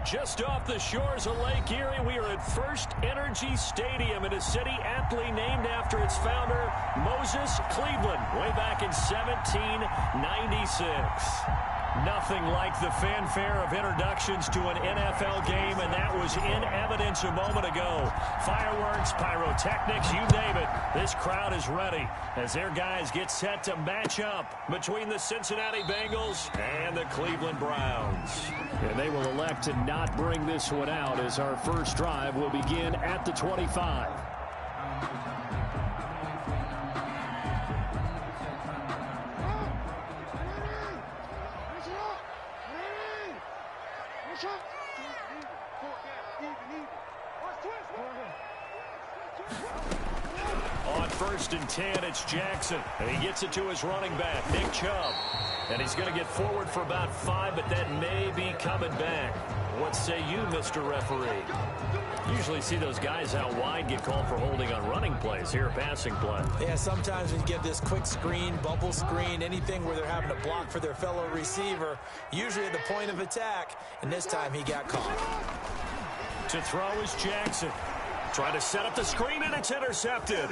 Just off the shores of Lake Erie, we are at First Energy Stadium in a city aptly named after its founder, Moses Cleveland, way back in 1796. Nothing like the fanfare of introductions to an NFL game, and that was in evidence a moment ago. Fireworks, pyrotechnics, you name it. This crowd is ready as their guys get set to match up between the Cincinnati Bengals and the Cleveland Browns. And they will elect to not bring this one out as our first drive will begin at the 25. On 1st and 10, it's Jackson. And he gets it to his running back, Nick Chubb. And he's going to get forward for about 5, but that may be coming back. What say you, Mr. Referee? Usually see those guys out wide get called for holding on running plays. Here, passing play. Yeah, sometimes when you get this quick screen, bubble screen, anything where they're having to block for their fellow receiver, usually at the point of attack, and this time he got caught. To throw is Jackson. Trying to set up the screen, and it's intercepted.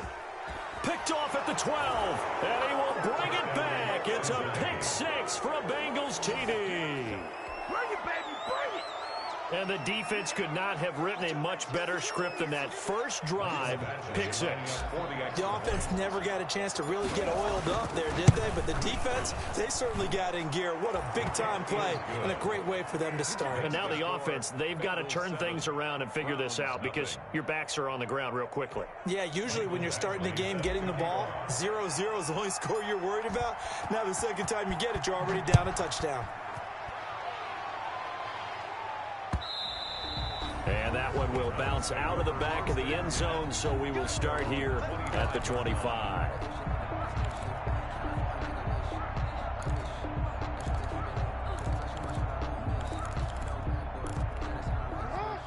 Picked off at the 12, and he will bring it back. It's a pick 6 for a Bengals TD. Bring it, baby, bring it. And the defense could not have written a much better script than that first drive, pick 6. The offense never got a chance to really get oiled up there, did they? But the defense, they certainly got in gear. What a big-time play and a great way for them to start. And now the offense, they've got to turn things around and figure this out because your backs are on the ground real quickly. Yeah, usually when you're starting the game getting the ball, 0-0 is the only score you're worried about. Now the second time you get it, you're already down a touchdown. And that one will bounce out of the back of the end zone, so we will start here at the 25.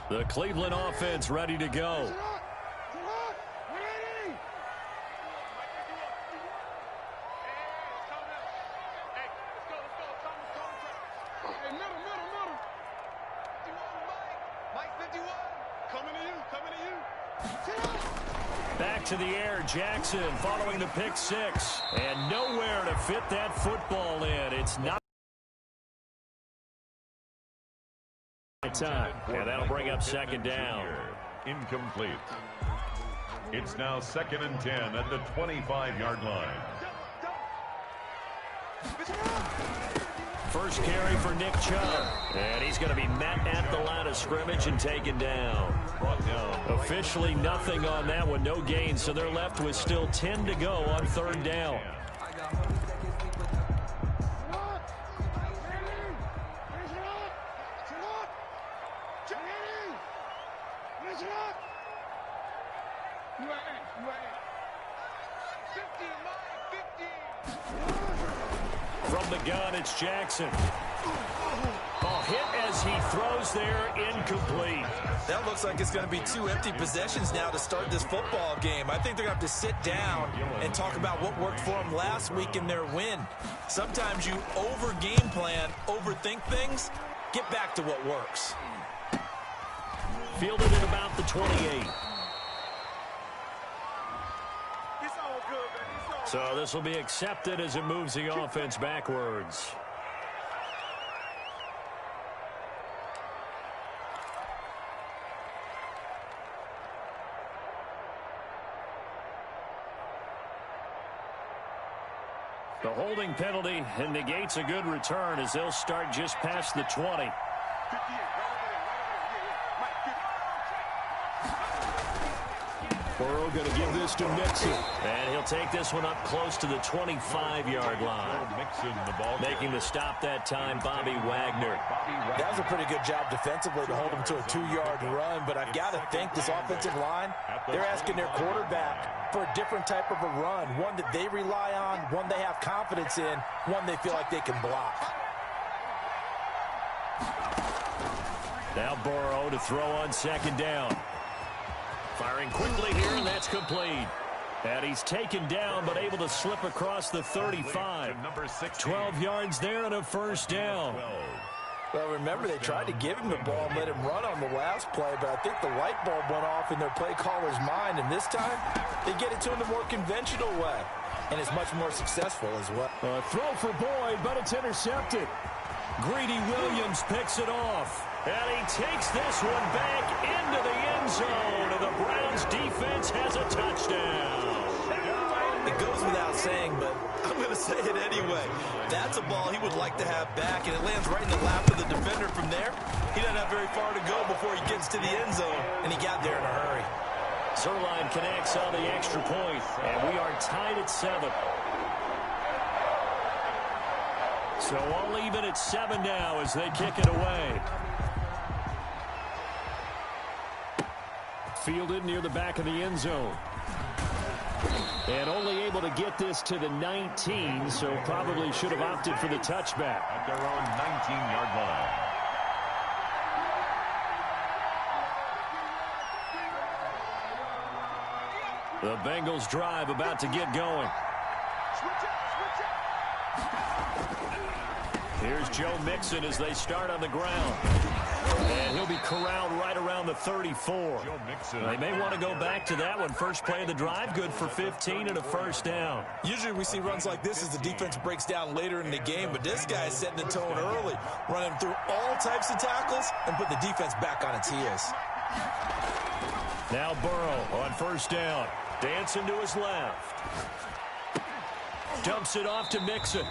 The Cleveland offense ready to go. Back to the air, Jackson following the pick 6. And nowhere to fit that football in. It's not time. And that'll bring up second down. Incomplete. It's now 2nd and 10 at the 25-yard line. First carry for Nick Chubb. And he's going to be met at the line of scrimmage and taken down. Brought down. Officially nothing on that one, no gain, so they're left with still 10 to go on 3rd down. From the gun, it's Jackson. Ball hit as he throws there, incomplete. That looks like it's going to be 2 empty possessions now to start this football game. I think they're going to have to sit down and talk about what worked for them last week in their win. Sometimes you over-game plan, overthink things, get back to what works. Fielded at about the 28. So this will be accepted as it moves the offense backwards. The holding penalty and negates a good return as they'll start just past the 20. Burrow going to give this to Mixon. And he'll take this one up close to the 25-yard line. Making the stop that time, Bobby Wagner. That was a pretty good job defensively to hold him to a 2-yard run, but I've got to think this offensive line, they're asking their quarterback for a different type of a run, one that they rely on, one they have confidence in, one they feel like they can block. Now Burrow to throw on 2nd down. Firing quickly here, and that's complete. And he's taken down, but able to slip across the 35. 12 yards there and a 1st down. Well, remember, they tried to give him the ball and let him run on the last play, but I think the light bulb went off in their play caller's mind, and this time they get it to him the more conventional way, and it's much more successful as well. Throw for Boyd, but it's intercepted. Greedy Williams picks it off, and he takes this one back into the end zone, and the Browns defense has a touchdown. It goes without saying, but I'm going to say it anyway. That's a ball he would like to have back, and it lands right in the lap of the defender from there. He doesn't have very far to go before he gets to the end zone, and he got there in a hurry. Zerline connects on the extra point, and we are tied at 7. So all even at 7 now as they kick it away. Fielded near the back of the end zone. And only able to get this to the 19, so probably should have opted for the touchback. At their own 19-yard line. The Bengals drive about to get going. Here's Joe Mixon as they start on the ground. And he'll be corralled right around the 34. They may want to go back to that one. First play of the drive, good for 15 and a first down. Usually we see runs like this as the defense breaks down later in the game, but this guy is setting the tone early, running through all types of tackles and put the defense back on its heels. Now Burrow on first down. Dancing to his left. Dumps it off to Mixon.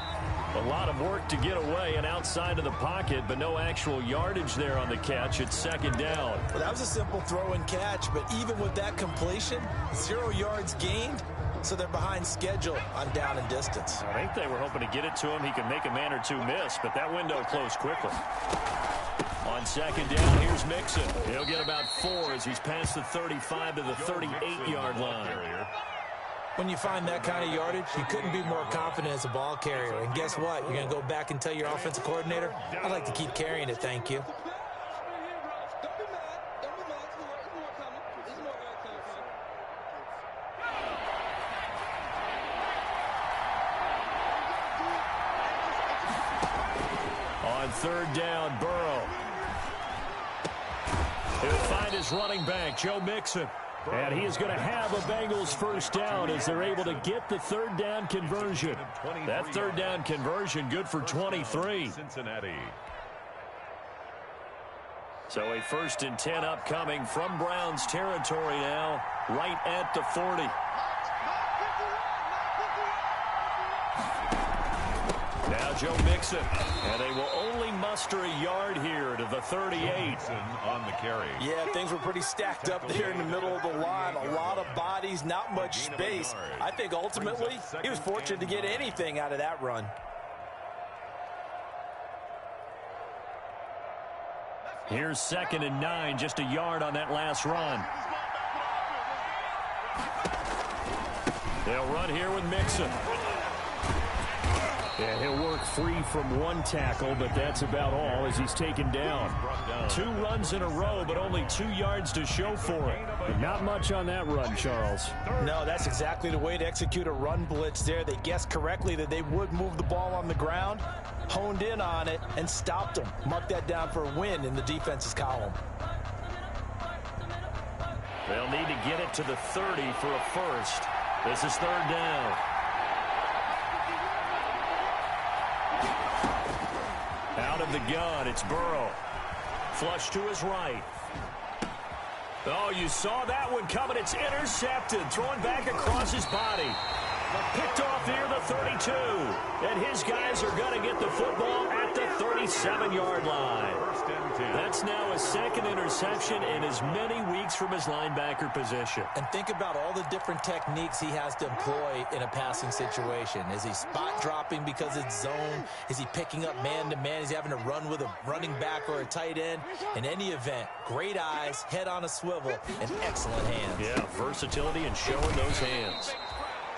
A lot of work to get away and outside of the pocket, but no actual yardage there on the catch. It's second down. Well, that was a simple throw and catch, but even with that completion, 0 yards gained, so they're behind schedule on down and distance. I think they were hoping to get it to him. He could make a man or two miss, but that window closed quickly. On second down, here's Mixon. He'll get about 4 as he's past the 35 to the 38-yard line. When you find that kind of yardage, you couldn't be more confident as a ball carrier. And guess what? You're going to go back and tell your offensive coordinator, I'd like to keep carrying it, thank you. On third down, Burrow. He'll find his running back, Joe Mixon. And he is going to have a Bengals first down as they're able to get the third down conversion. That third down conversion good for 23. Cincinnati. So a 1st and 10 upcoming from Browns territory now, right at the 40. Now Joe Mixon, and they will only muster a yard here to the 38. On the carry. Yeah, things were pretty stacked up there in the middle of the line. A lot of bodies, not much space. I think ultimately he was fortunate to get anything out of that run. Here's 2nd and 9, just a yard on that last run. They'll run here with Mixon. And he'll work free from one tackle, but that's about all as he's taken down. 2 runs in a row, but only 2 yards to show for it. But not much on that run, Charles. No, that's exactly the way to execute a run blitz there. They guessed correctly that they would move the ball on the ground, honed in on it, and stopped them. Mark that down for a win in the defense's column. They'll need to get it to the 30 for a first. This is third down. Out of the gun, it's Burrow. Flush to his right. Oh, you saw that one coming. It's intercepted. Thrown back across his body. Picked off near the 32. And his guys are going to get the football at the 37-yard line. That's now his 2nd interception in as many weeks from his linebacker position. And think about all the different techniques he has to employ in a passing situation. Is he spot dropping because it's zone? Is he picking up man-to-man? Is he having to run with a running back or a tight end? In any event, great eyes, head on a swivel, and excellent hands. Yeah, versatility and showing those hands.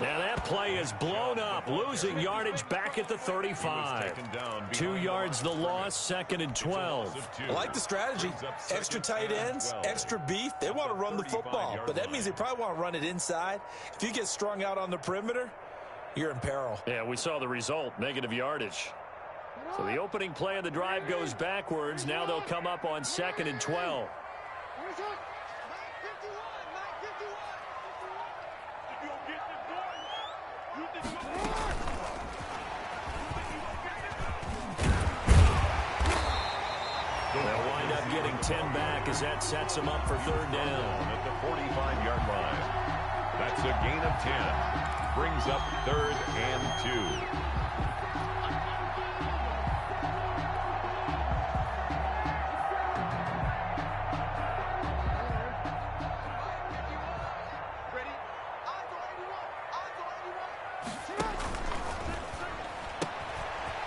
Now that play is blown up, losing yardage back at the 35. 2 yards the loss, 2nd and 12. I like the strategy. Extra tight ends, extra beef. They want to run the football, but that means they probably want to run it inside. If you get strung out on the perimeter, you're in peril. Yeah, we saw the result, negative yardage. So the opening play of the drive goes backwards. Now they'll come up on 2nd and 12. They'll wind up getting 10 back as that sets them up for 3rd down. At the 45-yard line. That's a gain of 10. Brings up 3rd and 2.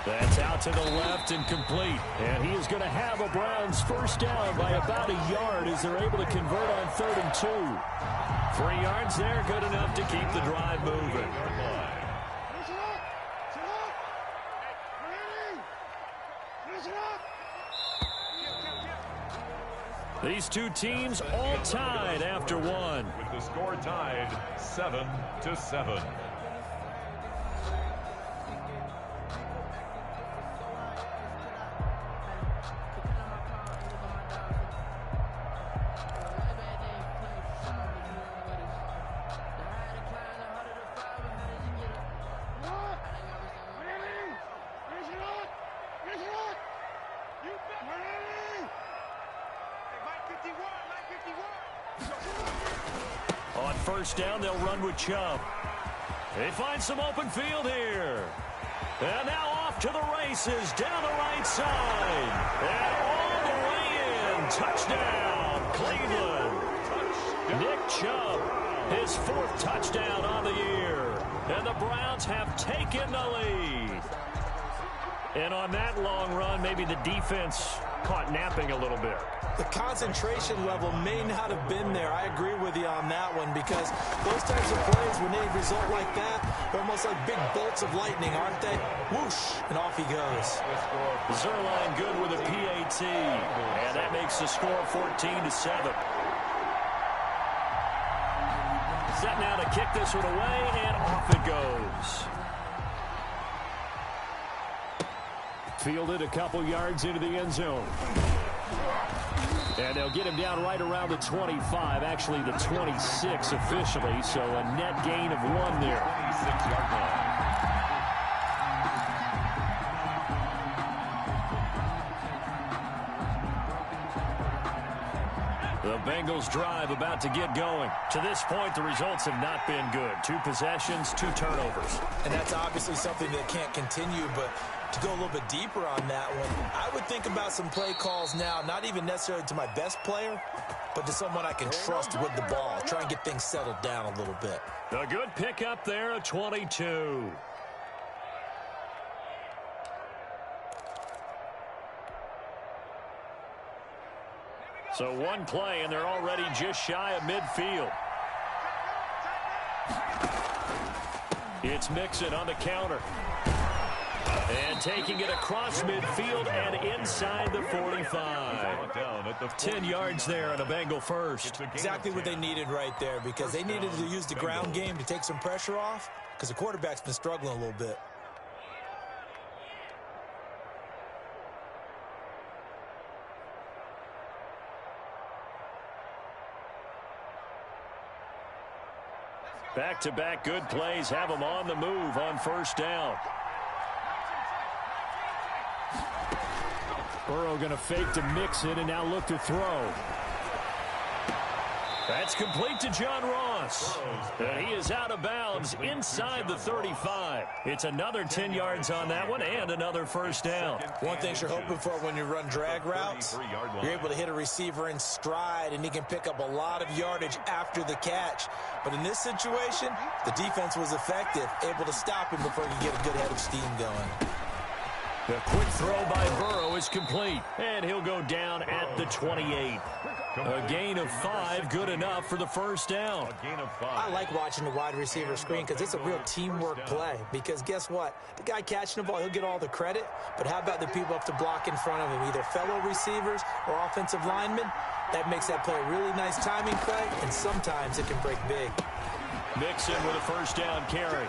That's out to the left and complete. And he is going to have a Browns first down by about a yard as they're able to convert on 3rd and 2. 3 yards there, good enough to keep the drive moving. These two teams all tied after one. With the score tied 7-7. On first down, they'll run with Chubb. They find some open field here. And now off to the races down the right side. And all the way in. Touchdown, Cleveland. Nick Chubb, his 4th touchdown on the year. And the Browns have taken the lead. And on that long run, maybe the defense caught napping a little bit. The concentration level may not have been there. I agree with you on that one because those types of plays, when they result like that, they're almost like big bolts of lightning, aren't they? Whoosh, and off he goes. Zerline good with a PAT, and that makes the score 14-7. Set now to kick this one away, and off it goes. Fielded a couple yards into the end zone. And they'll get him down right around the 25, actually the 26 officially, so a net gain of 1 there. 26-yard line. The Bengals drive about to get going. To this point, the results have not been good. 2 possessions, 2 turnovers. And that's obviously something that can't continue, but to go a little bit deeper on that one, I would think about some play calls now, not even necessarily to my best player, but to someone I can trust with the ball. Try and get things settled down a little bit. A good pickup there, a 22. So 1 play, and they're already just shy of midfield. It's Mixon on the counter. And taking it across midfield and inside the 45. 10 yards there on a Bengal first. Exactly what they needed right there because they needed to use the ground game to take some pressure off because the quarterback's been struggling a little bit. Back-to-back good plays have them on the move on first down. Burrow going to fake to Mixon and now look to throw. That's complete to John Ross. And he is out of bounds inside the 35. It's another 10 yards on that one and another first down. One thing you're hoping for when you run drag routes, you're able to hit a receiver in stride and he can pick up a lot of yardage after the catch. But in this situation, the defense was effective, able to stop him before he could get a good head of steam going. The quick throw by Burrow is complete, and he'll go down at the 28. A gain of 5, good enough for the first down. I like watching the wide receiver screen because it's a real teamwork play. Because guess what? The guy catching the ball, he'll get all the credit. But how about the people up to block in front of him, either fellow receivers or offensive linemen? That makes that play a really nice timing play, and sometimes it can break big. Mixon with a first down carry.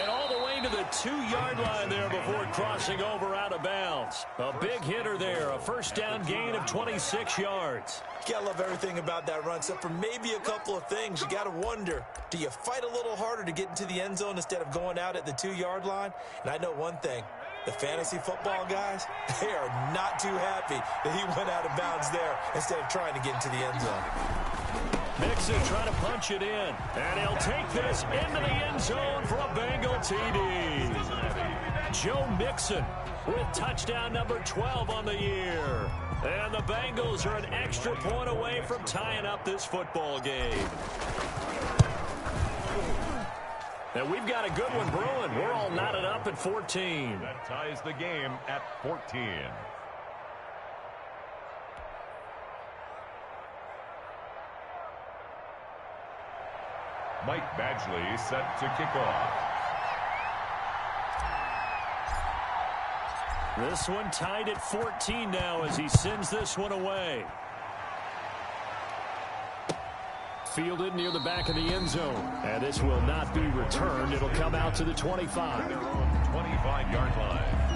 And all the way to the the 2-yard line there before crossing over out of bounds. A big hitter there, a first down gain of 26 yards. You gotta love everything about that run, except for maybe a couple of things. You gotta wonder, do you fight a little harder to get into the end zone instead of going out at the 2-yard line? And I know one thing. The fantasy football guys, they are not too happy that he went out of bounds there instead of trying to get into the end zone. Mixon trying to punch it in. And he'll take this into the end zone for a Bengal TD. Joe Mixon with touchdown number 12 on the year. And the Bengals are an extra point away from tying up this football game. And we've got a good one brewing. We're all knotted up at 14. That ties the game at 14. Mike Badgley set to kick off. This one tied at 14 now as he sends this one away. Fielded near the back of the end zone. And this will not be returned. It'll come out to the 25. Their own 25-yard line.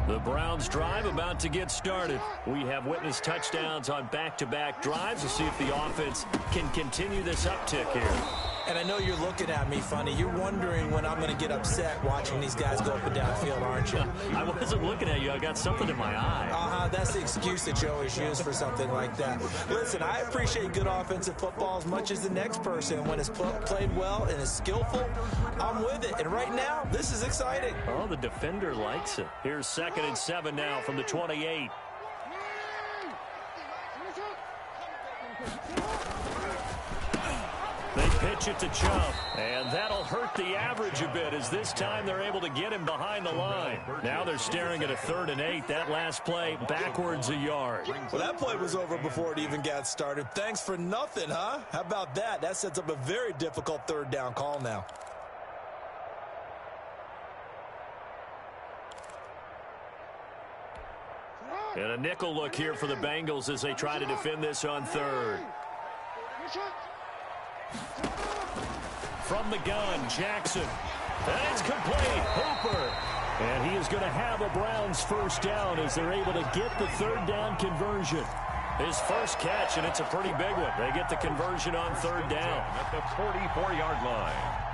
The Browns drive about to get started. We have witnessed touchdowns on back-to-back drives to see if the offense can continue this uptick here. And I know you're looking at me funny. You're wondering when I'm going to get upset watching these guys go up and down the field, aren't you? I wasn't looking at you. I got something in my eye. That's the excuse that you always use for something like that. Listen, I appreciate good offensive football as much as the next person. And when it's played well and is skillful, I'm with it. And right now, this is exciting. Oh, the defender likes it. Here's 2nd and 7 now from the 28. They pitch it to Chubb, and that'll hurt the average a bit as this time they're able to get him behind the line. Now they're staring at a 3rd and 8. That last play backwards a yard. Well, that play was over before it even got started. Thanks for nothing, huh? How about that? That sets up a very difficult 3rd down call now. And a nickel look here for the Bengals as they try to defend this on 3rd. From the gun, Jackson. And it's complete. Hooper. And he is going to have a Browns first down as they're able to get the 3rd down conversion. His first catch, and it's a pretty big one. They get the conversion on 3rd down. At the 44-yard line.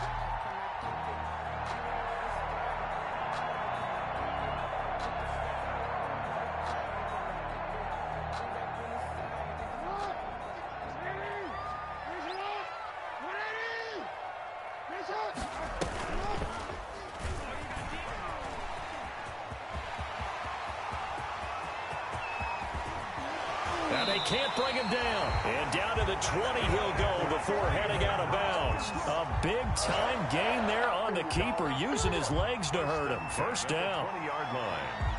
Now they can't bring him down. And down to the 20 he'll go before heading out of bounds. A big-time gain there on the keeper, using his legs to hurt him. First down. 20-yard line.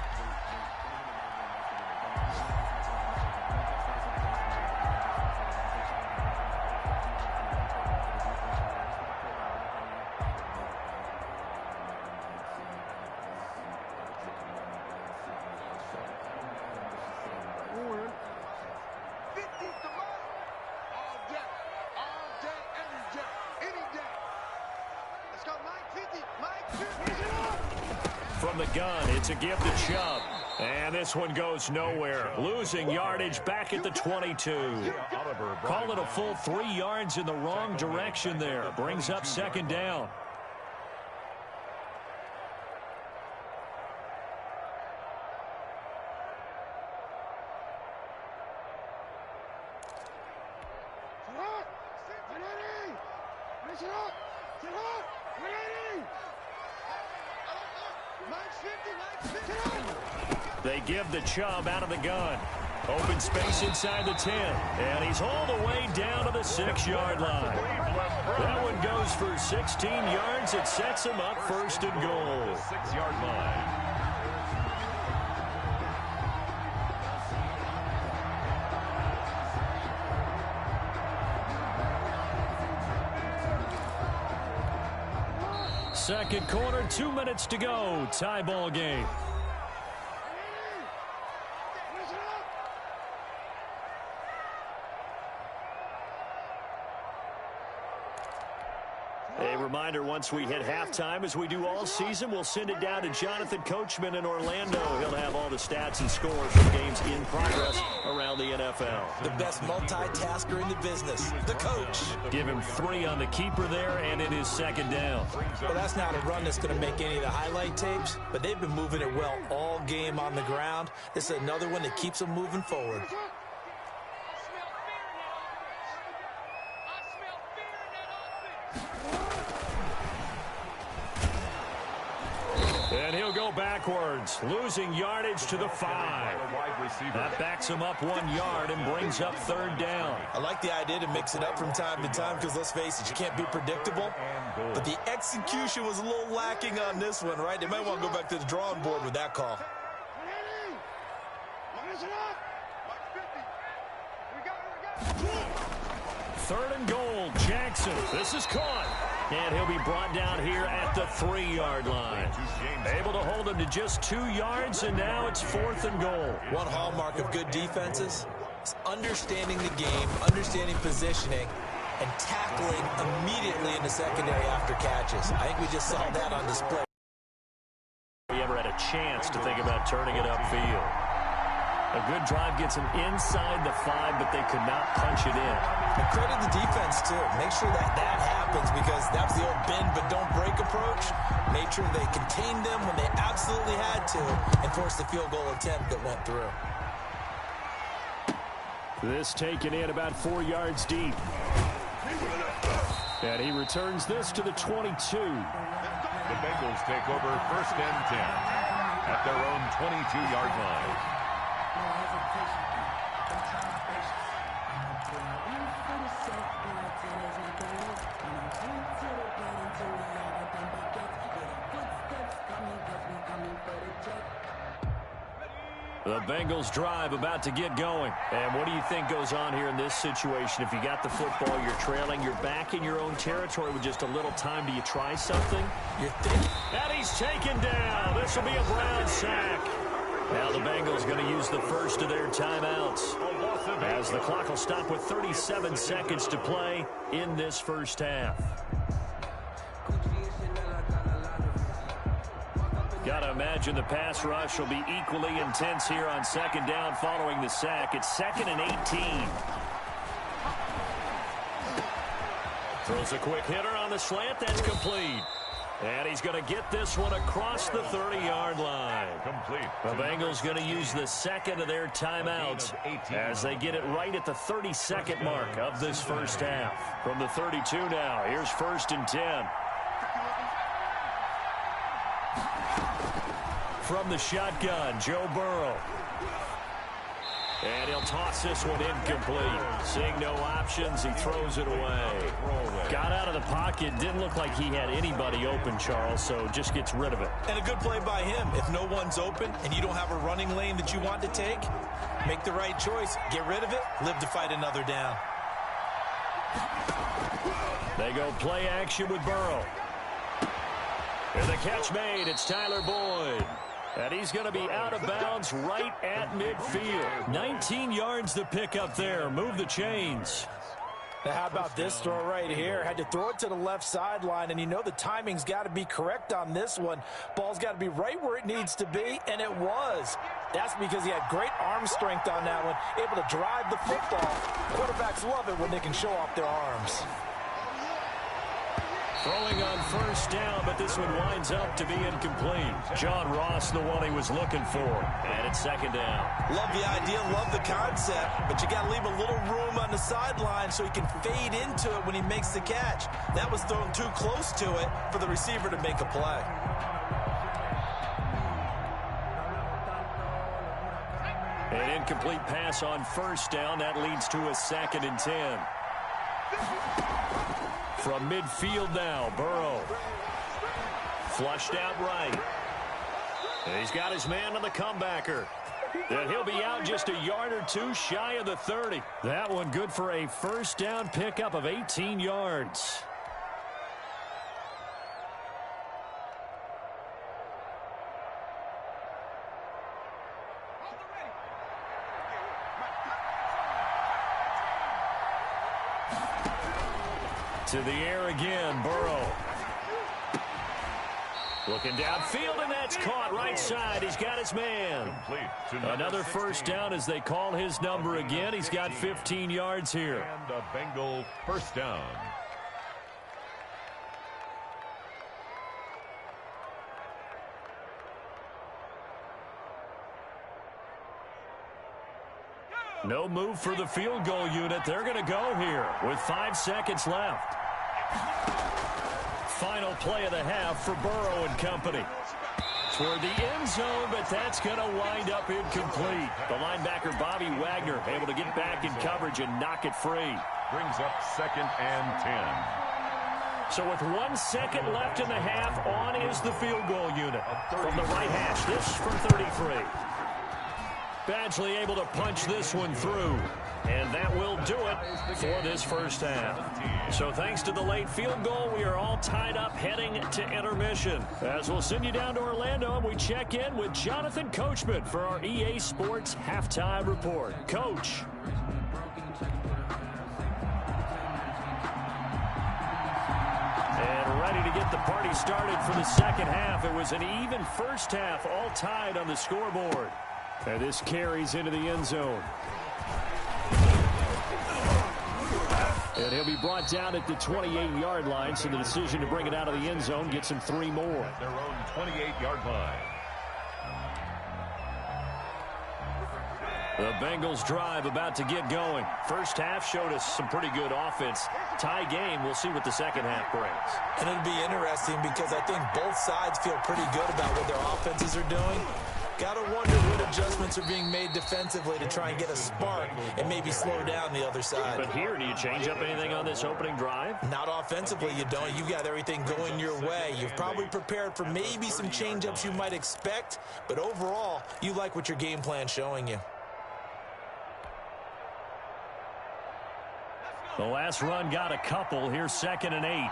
From the gun, it's a give to Chubb. And this one goes nowhere. Losing yardage back at the 22. Call it a full 3 yards in the wrong direction there. Brings up 2nd down. They give the Chubb out of the gun. Open space inside the 10. And he's hauled away down to the 6-yard line. That one goes for 16 yards. It sets him up 1st and goal. 6-yard line. Second quarter, 2 minutes to go. Tie ball game. A reminder, once we hit halftime, as we do all season, we'll send it down to Jonathan Coachman in Orlando. He'll have all the stats and scores from games in progress around the NFL. The best multitasker in the business, the coach. Give him 3 on the keeper there, and it is second down. Well, that's not a run that's going to make any of the highlight tapes, but they've been moving it well all game on the ground. This is another one that keeps them moving forward. And he'll go backwards, losing yardage to the 5. That backs him up 1 yard and brings up third down. I like the idea to mix it up from time to time because, let's face it, you can't be predictable. But the execution was a little lacking on this one, right? They might want to go back to the drawing board with that call. Third and goal, Jackson. This is caught. And he'll be brought down here at the 3-yard line. Able to hold him to just 2 yards, and now it's 4th and goal. One hallmark of good defenses is understanding the game, understanding positioning, and tackling immediately in the secondary after catches. I think we just saw that on display. We ever had a chance to think about turning it upfield. A good drive gets him inside the 5, but they could not punch it in. And credit the defense, too. Make sure that happens because that was the old bend but don't break approach. Made sure they contained them when they absolutely had to and forced the field goal attempt that went through. This taken in about 4 yards deep. And he returns this to the 22. The Bengals take over 1st and 10 at their own 22-yard line. The Bengals drive about to get going. And what do you think goes on here in this situation? If you got the football, you're trailing, you're back in your own territory with just a little time. Do you try something? And he's taken down. This will be a Brown sack. Now the Bengals going to use the first of their timeouts, as the clock will stop with 37 seconds to play in this first half. Got to imagine the pass rush will be equally intense here on second down following the sack. It's 2nd and 18. Throws a quick hitter on the slant. That's complete. And he's going to get this one across the 30-yard line. Complete. The Bengals going to use the second of their timeouts as they get it right at the 32nd mark of this first half. From the 32 now, here's 1st and 10. From the shotgun, Joe Burrow. And he'll toss this one incomplete. Seeing no options, he throws it away. Got out of the pocket. Didn't look like he had anybody open, Charles, so just gets rid of it. And a good play by him. If no one's open and you don't have a running lane that you want to take, make the right choice. Get rid of it. Live to fight another down. They go play action with Burrow. And the catch made. It's Tyler Boyd. And he's going to be out of bounds right at midfield. 19 yards to pick up there. Move the chains. Now how about this throw right here? Had to throw it to the left sideline, and you know the timing's got to be correct on this one. Ball's got to be right where it needs to be, and it was. That's because he had great arm strength on that one, able to drive the football. Quarterbacks love it when they can show off their arms. Throwing on first down, but this one winds up to be incomplete. John Ross, the one he was looking for. And it's second down. Love the idea, love the concept, but you got to leave a little room on the sideline so he can fade into it when he makes the catch. That was thrown too close to it for the receiver to make a play. An incomplete pass on first down. That leads to a 2nd and 10. From midfield now, Burrow. Flushed out right. And he's got his man on the comebacker. And he'll be out just a yard or two shy of the 30. That one good for a first down pickup of 18 yards. To the air again, Burrow. Looking downfield, and that's caught right side. He's got his man. Another first down as they call his number again. He's got 15 yards here. And a Bengal first down. No move for the field goal unit. They're going to go here with 5 seconds left. Final play of the half for Burrow and company. Toward the end zone, but that's going to wind up incomplete. The linebacker, Bobby Wagner, able to get back in coverage and knock it free. Brings up 2nd and 10. So with 1 second left in the half, on is the field goal unit. From the right hash, this from 33. Badgley able to punch this one through. And that will do it for this first half. So thanks to the late field goal, we are all tied up heading to intermission. As we'll send you down to Orlando, and we check in with Jonathan Coachman for our EA Sports Halftime Report. Coach. And ready to get the party started for the second half. It was an even first half, all tied on the scoreboard. And this carries into the end zone. And he'll be brought down at the 28-yard line, so the decision to bring it out of the end zone gets him 3 more. At their own 28-yard line. The Bengals drive about to get going. First half showed us some pretty good offense. Tie game, we'll see what the second half brings. And it'll be interesting because I think both sides feel pretty good about what their offenses are doing. Got to wonder what adjustments are being made defensively to try and get a spark and maybe slow down the other side. But here, do you change up anything on this opening drive? Not offensively, you don't. You've got everything going your way. You've probably prepared for maybe some change-ups you might expect, but overall, you like what your game plan's showing you. The last run got a couple. Here's 2nd and 8.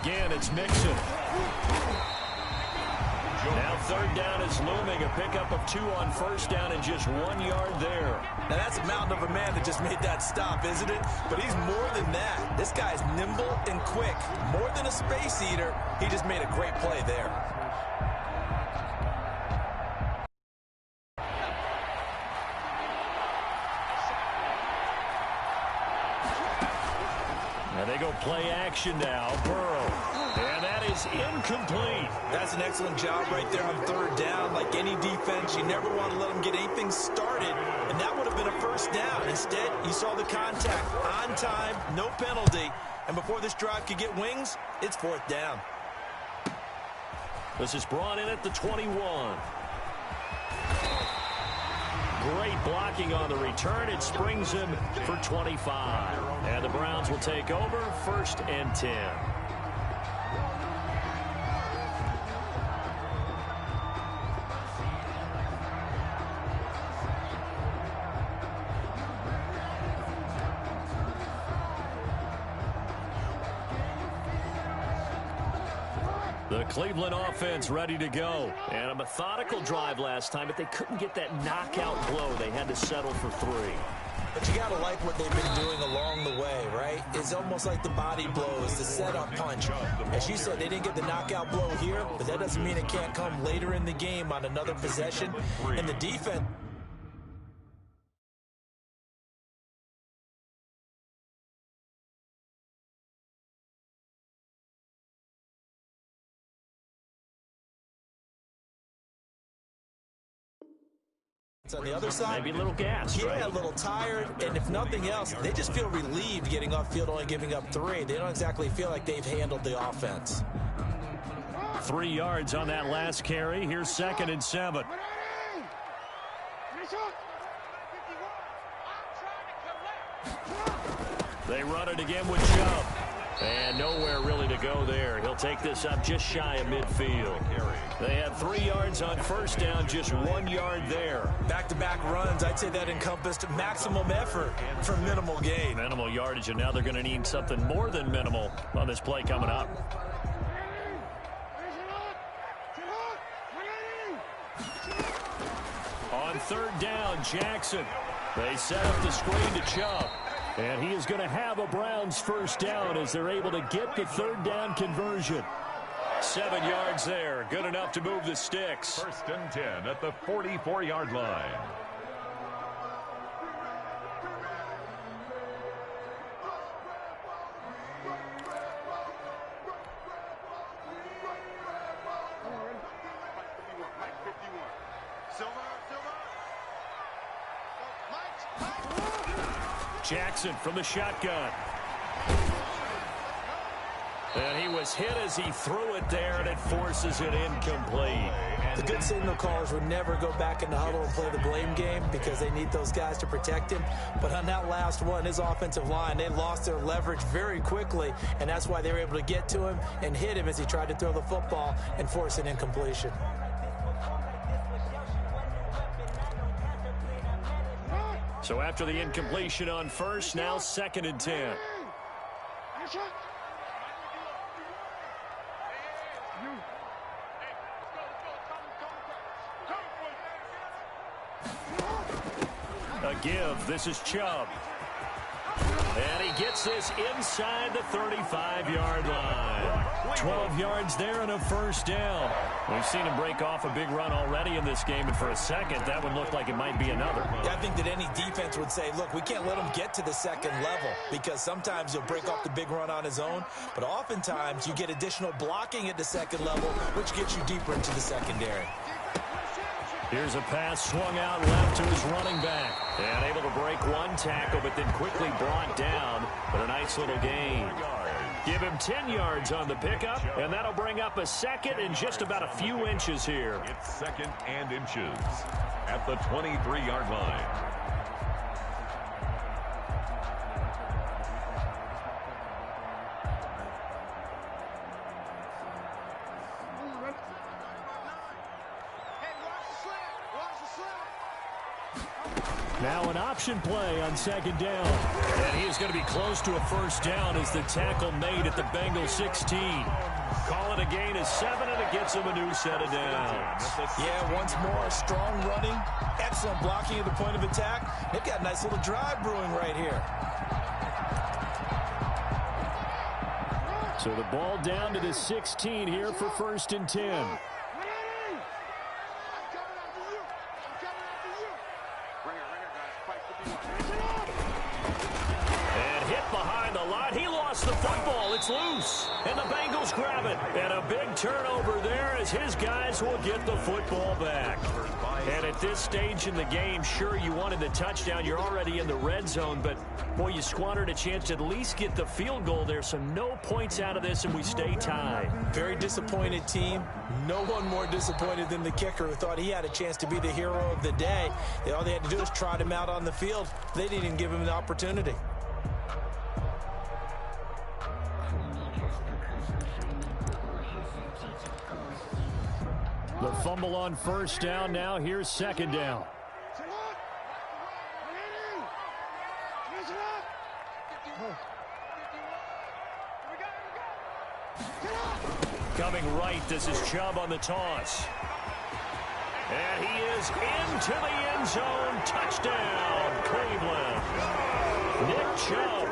Again, it's Mixon. Now 3rd down is looming. A pickup of 2 on first down and just 1 yard there. Now that's a mountain of a man that just made that stop, isn't it? But he's more than that. This guy's nimble and quick. More than a space eater, he just made a great play there. And they go play action now. Burrow. And that is incomplete. That's an excellent job right there on 3rd down. Like any defense, you never want to let them get anything started, and that would have been a first down. Instead, you saw the contact on time, no penalty, and before this drive could get wings, it's 4th down. This is brought in at the 21. Great blocking on the return. It springs him for 25. And the Browns will take over 1st and 10. The Cleveland offense ready to go. And a methodical drive last time, but they couldn't get that knockout blow. They had to settle for 3. But you got to like what they've been doing along the way, right? It's almost like the body blows, the setup punch. As you said, they didn't get the knockout blow here, but that doesn't mean it can't come later in the game on another possession. And the defense... on the other side, maybe a little gas, yeah, right? a little tired, and if nothing else, they just feel relieved getting off field, only giving up 3. They don't exactly feel like they've handled the offense. 3 yards on that last carry. Here's 2nd and 7. They run it again with Chubb. And nowhere really to go there. He'll take this up just shy of midfield. They had 3 yards on first down, just 1 yard there. Back-to-back runs, I'd say that encompassed maximum effort for minimal gain. Minimal yardage, and now they're going to need something more than minimal on this play coming up. On 3rd down, Jackson. They set up the screen to Chubb. And he is going to have a Browns first down as they're able to get the third down conversion. 7 yards there. Good enough to move the sticks. 1st and 10 at the 44-yard line. Jackson from the shotgun. And he was hit as he threw it there, and it forces it incomplete. The good signal callers would never go back in the huddle and play the blame game because they need those guys to protect him. But on that last one, his offensive line, they lost their leverage very quickly, and that's why they were able to get to him and hit him as he tried to throw the football and force an incompletion. So after the incompletion on first, now 2nd and 10. A give. This is Chubb. And he gets this inside the 35-yard line. 12 yards there and a first down. We've seen him break off a big run already in this game, and for a second, that would look like it might be another. Yeah, I think that any defense would say, look, we can't let him get to the second level because sometimes he'll break off the big run on his own, but oftentimes you get additional blocking at the second level, which gets you deeper into the secondary. Here's a pass swung out left to his running back. And able to break one tackle, but then quickly brought down. But a nice little gain. Give him 10 yards on the pickup, and that'll bring up a second and just about a few inches here. It's 2nd and inches at the 23-yard line. Now an option play on 2nd down. And he is going to be close to a first down as the tackle made at the Bengals 16. Call it a gain of 7, and it gets him a new set of downs. Yeah, once more, strong running, excellent blocking at the point of attack. They've got a nice little drive brewing right here. So the ball down to the 16 here for 1st and 10. The football, it's loose, and the Bengals grab it, and a big turnover there as his guys will get the football back. And at this stage in the game, sure, you wanted the touchdown, you're already in the red zone, but boy, you squandered a chance to at least get the field goal there, so no points out of this, and we stay tied. Very disappointed team. No one more disappointed than the kicker who thought he had a chance to be the hero of the day. All they had to do was trot him out on the field. They didn't even give him the opportunity. The fumble on first down. Now here's 2nd down. Coming right, this is Chubb on the toss. And he is into the end zone. Touchdown, Cleveland. Nick Chubb,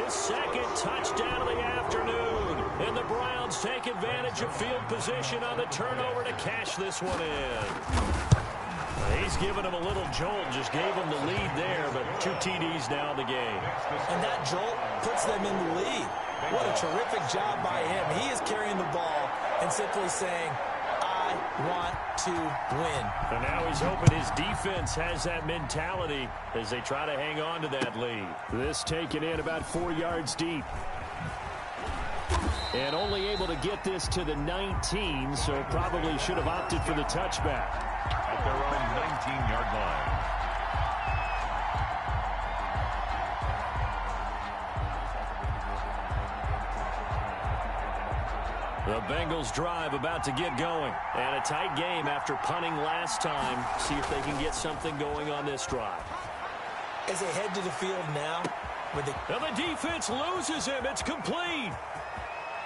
his 2nd touchdown of the afternoon. And the Browns take advantage of field position on the turnover to cash this one in. He's given him a little jolt, just gave him the lead there, but 2 TDs now in the game. And that jolt puts them in the lead. What a terrific job by him. He is carrying the ball and simply saying, I want to win. And now he's hoping his defense has that mentality as they try to hang on to that lead. This taken in about 4 yards deep. And only able to get this to the 19, so probably should have opted for the touchback. At their own 19-yard line. The Bengals drive about to get going. And a tight game after punting last time. See if they can get something going on this drive. As they head to the field now. And the defense loses him. It's complete.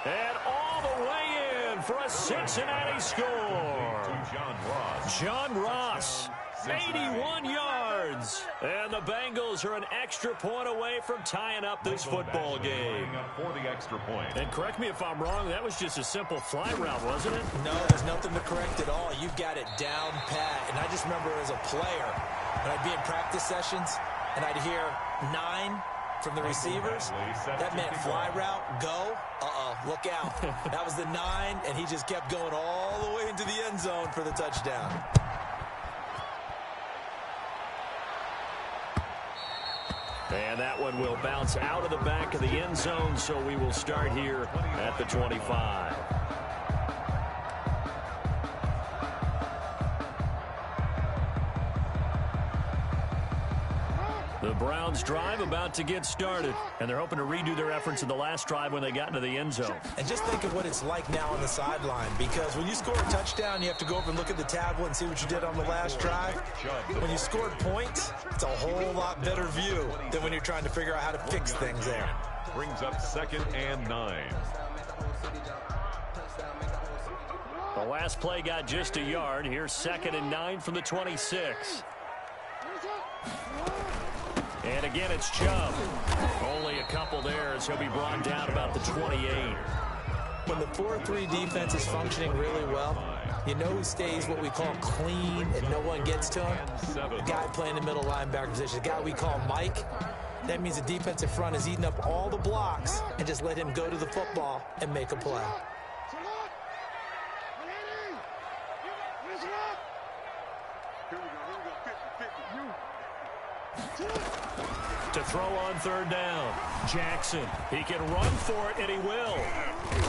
And all the way in for a Cincinnati score. John Ross. John Ross 81 yards. And the Bengals are an extra point away from tying up this football game. For the extra point. And correct me if I'm wrong, that was just a simple fly route, wasn't it? No, there's nothing to correct at all. You've got it down pat. And I just remember as a player, when I'd be in practice sessions, and I'd hear 9 from the receivers, that meant fly route, go, look out. That was the 9, and he just kept going all the way into the end zone for the touchdown. And that one will bounce out of the back of the end zone, so we will start here at the 25. The Browns drive about to get started, and they're hoping to redo their efforts in the last drive when they got into the end zone. And just think of what it's like now on the sideline, because when you score a touchdown, you have to go over and look at the tablet and see what you did on the last drive. When you scored points, it's a whole lot better view than when you're trying to figure out how to fix things there. Brings up 2nd and 9. The last play got just a yard. Here's 2nd and 9 from the 26. And again, it's Chubb. Only a couple there as he'll be brought down about the 28. When the 4-3 defense is functioning really well, you know who stays what we call clean and no one gets to him? The guy playing the middle linebacker position, the guy we call Mike. That means the defensive front is eating up all the blocks and just let him go to the football and make a play. To throw on 3rd down. Jackson. He can run for it, and he will.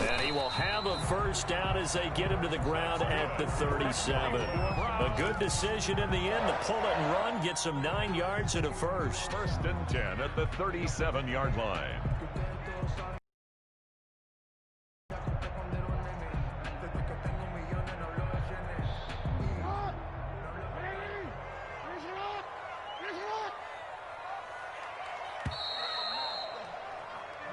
And he will have a first down as they get him to the ground at the 37. A good decision in the end to pull it and run, get some 9 yards and a first. 1st and 10 at the 37-yard line.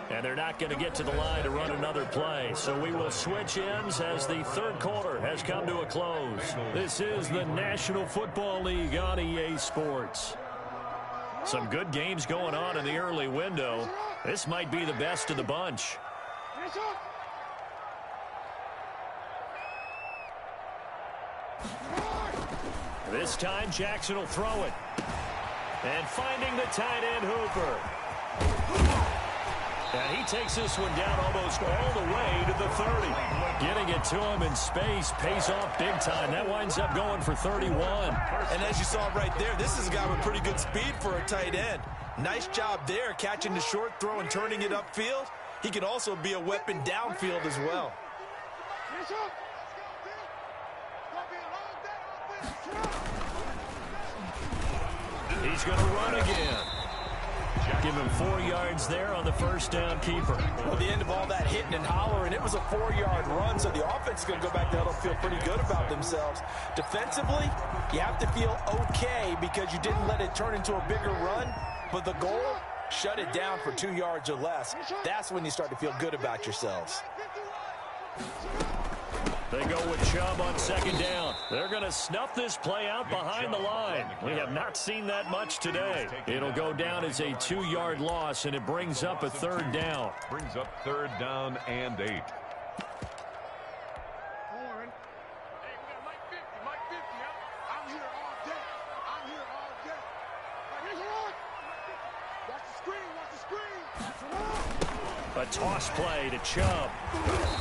And they're not going to get to the line to run another play. So we will switch ends as the 3rd quarter has come to a close. This is the National Football League on EA Sports. Some good games going on in the early window. This might be the best of the bunch. This time Jackson will throw it. And finding the tight end Hooper. And he takes this one down almost all the way to the 30. Getting it to him in space pays off big time. That winds up going for 31. And as you saw right there, this is a guy with pretty good speed for a tight end. Nice job there, catching the short throw and turning it upfield. He can also be a weapon downfield as well. He's going to run again. Give him 4 yards there on the first down keeper. Well, the end of all that hitting and hollering, it was a 4-yard run, so the offense is going to go back to huddle, feel pretty good about themselves. Defensively, you have to feel okay because you didn't let it turn into a bigger run, but the goal, shut it down for 2 yards or less. That's when you start to feel good about yourselves. They go with Chubb on 2nd down. They're going to snuff this play out behind the line. We have not seen that much today. It'll go down as a 2-yard loss, and it brings up a 3rd down. Brings up 3rd down and 8. A toss play to Chubb.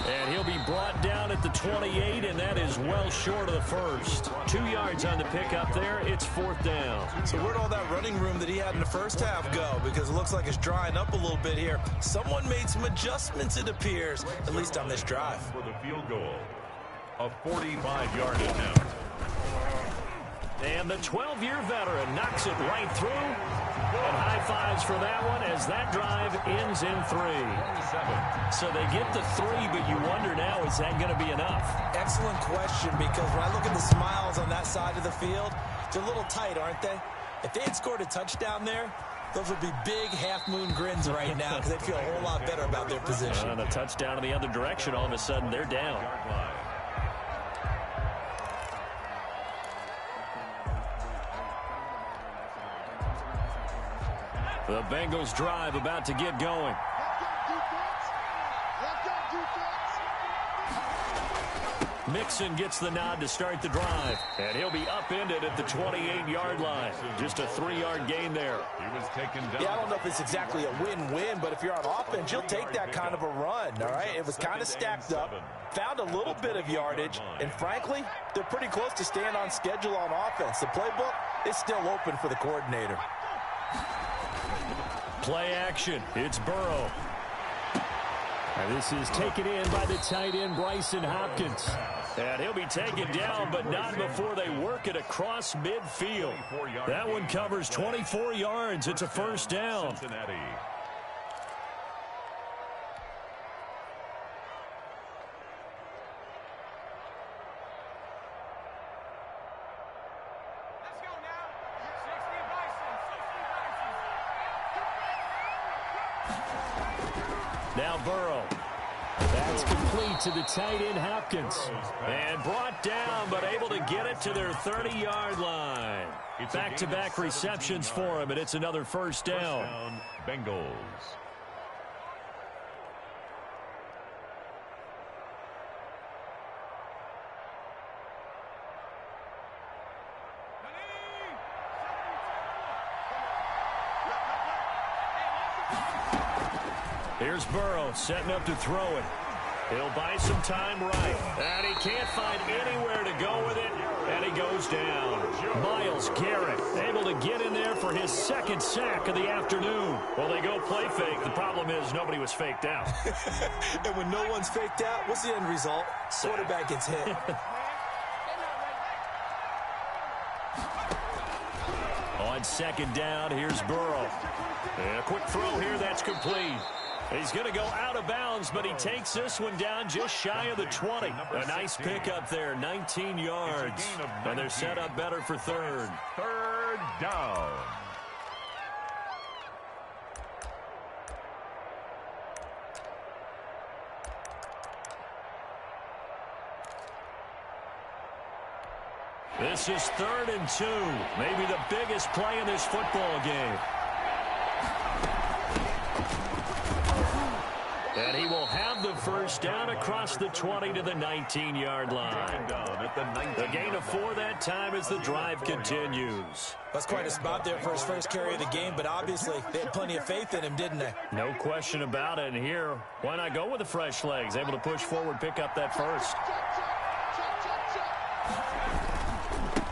And he'll be brought down at the 28, and that is well short of the first. 2 yards on the pickup there. It's 4th down. So where'd all that running room that he had in the first half go? Because it looks like it's drying up a little bit here. Someone made some adjustments, it appears, at least on this drive. For the field goal, a 45-yard attempt. And the 12-year veteran knocks it right through. And high fives for that one as that drive ends in 3. So they get the 3, but you wonder now, is that going to be enough? Excellent question, because when I look at the smiles on that side of the field, they're a little tight, aren't they? If they had scored a touchdown there, those would be big half-moon grins right now because they'd feel a whole lot better about their position. And a touchdown in the other direction, all of a sudden they're down. The Bengals drive about to get going. Mixon gets the nod to start the drive, and he'll be upended at the 28-yard line. Just a 3-yard gain there. He was taken down. Yeah, I don't know if it's exactly a win-win, but if you're on offense, you'll take that kind of a run, all right? It was kind of stacked up, found a little bit of yardage, and frankly, they're pretty close to staying on schedule on offense. The playbook is still open for the coordinator. Play action. It's Burrow. And this is taken in by the tight end, Bryson Hopkins. And he'll be taken down, but not before they work it across midfield. That one covers 24 yards. It's a first down. Cincinnati. Now Burrow. That's complete to the tight end, Hopkins. And brought down, but able to get it to their 30-yard line. Back-to-back receptions for him, and it's another first down. Bengals. Here's Burrow setting up to throw it. He'll buy some time right. And he can't find anywhere to go with it. And he goes down. Myles Garrett able to get in there for his second sack of the afternoon. Well, they go play fake. The problem is nobody was faked out. And when no one's faked out, what's the end result? Quarterback gets hit. On second down, here's Burrow. And a quick throw here, that's complete. He's going to go out of bounds, but he takes this one down just shy of the 20. A nice pickup there, 19 yards. And they're set up better for third. Third down. This is 3rd and 2. Maybe the biggest play in this football game. And he will have the first down across the 20 to the 19-yard line. The gain of 4 that time as the drive continues. That's quite a spot there for his first carry of the game, but obviously they had plenty of faith in him, didn't they? No question about it. And here, why not go with the fresh legs? Able to push forward, pick up that first.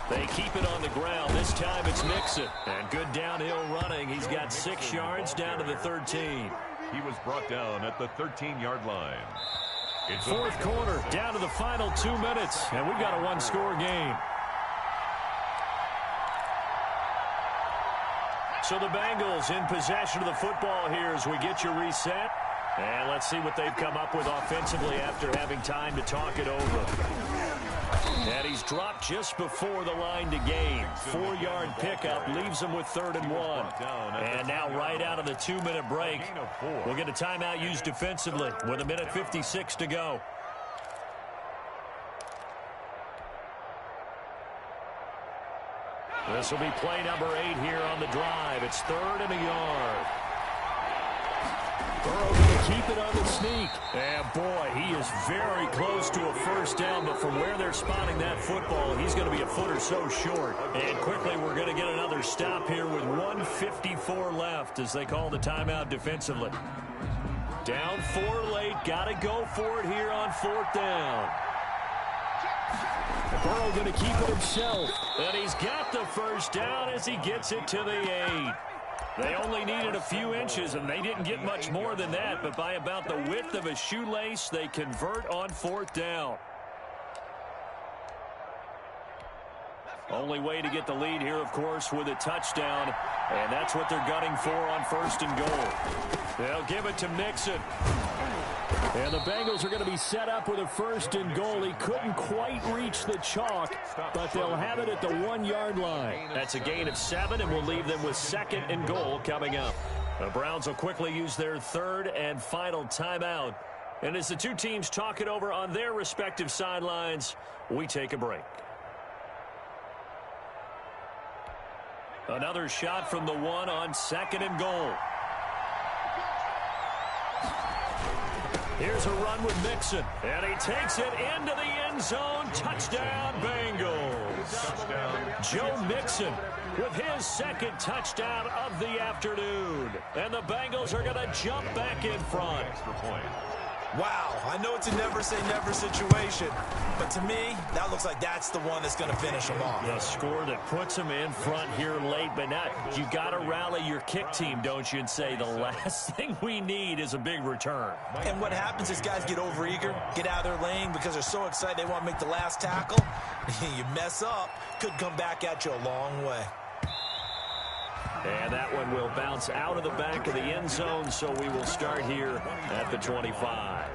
They keep it on the ground. This time it's Mixon. And good downhill running. He's got 6 yards down to the 13. He was brought down at the 13-yard line. It's fourth quarter, down to the final 2 minutes, and we've got a one-score game. So the Bengals in possession of the football here as we get your reset. And let's see what they've come up with offensively after having time to talk it over. And he's dropped just before the line to gain. 4-yard pickup leaves him with 3rd and 1. And now right out of the 2-minute break, we'll get a timeout used defensively with 1:56 to go. This will be play number 8 here on the drive. It's 3rd and a yard. Burrow going to keep it on the sneak. And boy, he is very close to a first down, but from where they're spotting that football, he's going to be a foot or so short. And quickly, we're going to get another stop here with 1:54 left as they call the timeout defensively. Down 4 late, got to go for it here on 4th down. Burrow going to keep it himself, and he's got the first down as he gets it to the 8. They only needed a few inches, and they didn't get much more than that, but by about the width of a shoelace, they convert on 4th down. Only way to get the lead here, of course, with a touchdown, and that's what they're gunning for on 1st and goal. They'll give it to Mixon. And the Bengals are going to be set up with a 1st and goal. He couldn't quite reach the chalk, but they'll have it at the 1-yard line. That's a gain of 7, and we'll leave them with 2nd and goal coming up. The Browns will quickly use their 3rd and final timeout. And as the two teams talk it over on their respective sidelines, we take a break. Another shot from the 1 on 2nd and goal. Here's a run with Mixon, and he takes it into the end zone. Touchdown, Bengals. Touchdown. Joe Mixon with his 2nd touchdown of the afternoon. And the Bengals are going to jump back in front. Extra point. Wow, I know it's a never-say-never situation, but to me, that looks like that's the one that's going to finish them off. The score that puts them in front here late, but now you got to rally your kick team, don't you, and say the last thing we need is a big return. And what happens is guys get overeager, get out of their lane because they're so excited they want to make the last tackle. You mess up, could come back at you a long way. And that one will bounce out of the back of the end zone, so we will start here at the 25.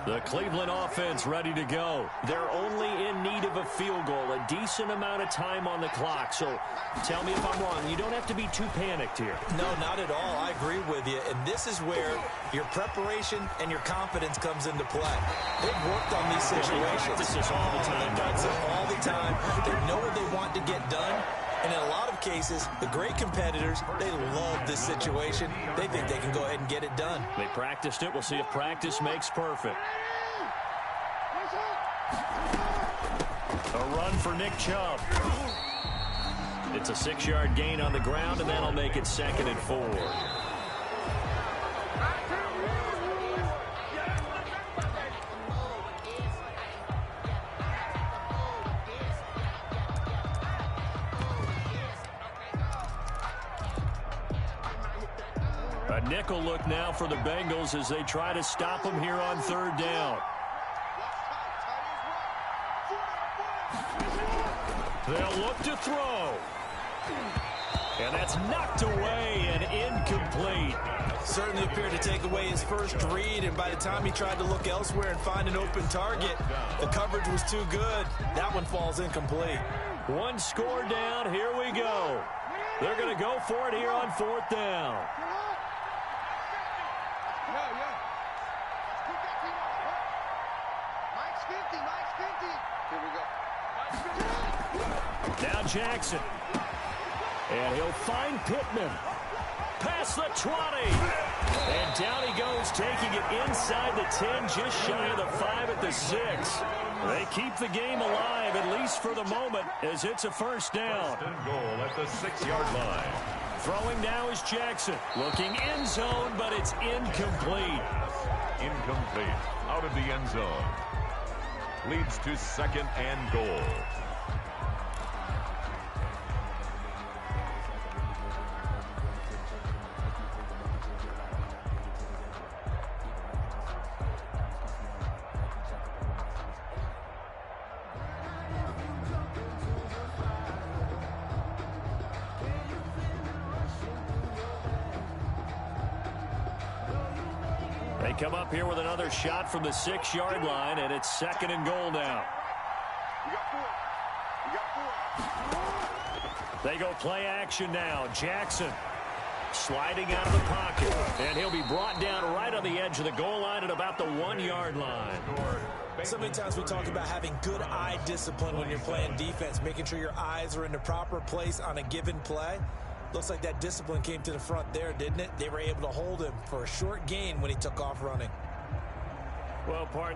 The Cleveland offense ready to go. They're only in need of a field goal, a decent amount of time on the clock. So tell me if I'm wrong. You don't have to be too panicked here. No, not at all. I agree with you. And this is where your preparation and your confidence comes into play. They've worked on these situations. This all the time. They've done it all the time. They know what they want to get done. And in a lot of cases, the great competitors, they love this situation. They think they can go ahead and get it done. They practiced it. We'll see if practice makes perfect. A run for Nick Chubb. It's a 6-yard gain on the ground, and that'll make it 2nd and 4. A nickel look now for the Bengals as they try to stop them here on 3rd down. They'll look to throw. And that's knocked away and incomplete. Certainly appeared to take away his first read, and by the time he tried to look elsewhere and find an open target, the coverage was too good. That one falls incomplete. One score down. Here we go. They're going to go for it here on 4th down. Now Jackson. And he'll find Pittman. Past the 20. And down he goes, taking it inside the 10, just shy of the 5 at the 6. They keep the game alive, at least for the moment, as it's a 1st down. 1st and goal at the 6-yard line. Throwing now is Jackson. Looking end zone, but it's incomplete. Incomplete. Out of the end zone. Leads to 2nd and goal. They come up here with another shot from the 6-yard line, and it's 2nd and goal now. They go play action now. Jackson sliding out of the pocket, and he'll be brought down right on the edge of the goal line at about the 1-yard line. So many times we talk about having good eye discipline when you're playing defense, making sure your eyes are in the proper place on a given play. Looks like that discipline came to the front there, didn't it? They were able to hold him for a short gain when he took off running. Well, partner.